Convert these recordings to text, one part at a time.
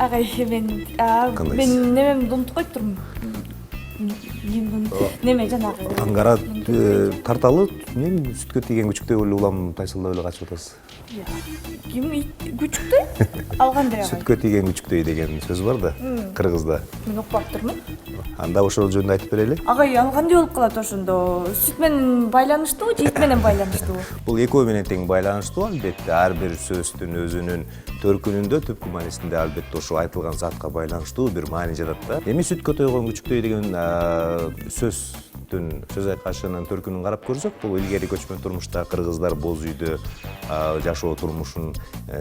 агай мен немемди унутуп коюптурмун. Неме жанагы Аңгара тарталы мен сүткө тийген күчүктөй эле улам тайсалдап эле качып атасыз. ким күчүктөй ал кандай агай? Сүткө тийген күчүктөй деген сөз бар да кыргызда. Мен укпаптырмын. Анда ошол жөнүндө айтып берели. Агай ал кандай болуп калат ошондо? Сүт менен байланыштуубу же ит менен байланыштуубу? Бул экөө менен тең байланыштуу албетте. Ар бир сөздүн өзүнүн төркүнүндө түпкү маанисинде албетте ошо айтылган затка байланыштуу бир маани жатат да. Эми сүткө тойгон күчүктөй деген сөз айкашынын төркүнүн карап көрсөк, бул илгери көчмөн турмушта кыргыздар боз үйдө жашоо турмушун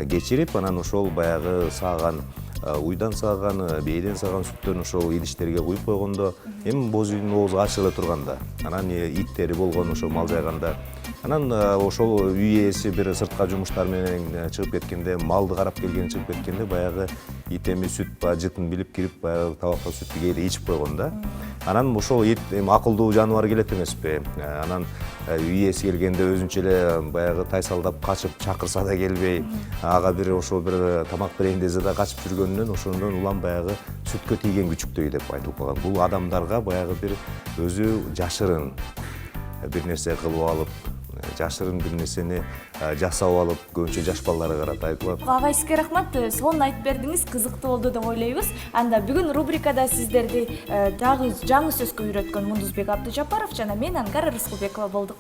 кечирип, анан ошол баягы сааган уйдан сааган, бээден сааган сүттөрүн ошол идиштерге куюп койгондо, эми боз үйдүн оозу ачык эле турганда, анан иттери болгон ошо мал жайганда, анан ошол үй ээси бир сыртка жумуштар менен чыгып кеткенде, малды карап келген чыгып кеткенде, баягы ит эми сүт жытын билип кирип, баягы табакка сүттү кээде ичип койгон да. Анан ошол ит эми акылдуу жаныбар келет эмеспи. Анан үй ээси келгенде өзүнчө эле баягы тайсалдап качып чакырса да келбей, ага бир ошол бир тамак берейин десе да качып жүргөнүнөн ошондон улам баягы сүткө тийген күчүктөй деп айтылып калган. Бул адамдарга баягы бир өзү жашырын бир нерсе кылып алып, жашырын бир нерсени жасап алып, көбүнчө жаш балдарга карата айтылат. Агай сизге рахмат, сонун айтып бердиңиз, кызыктуу болду деп ойлойбуз. Анда бүгүн рубрикада сиздерди жаңы сөзгө үйрөткөн Мундузбек Абдыжапаров жана мен Ангара Рыскылбекова болдук.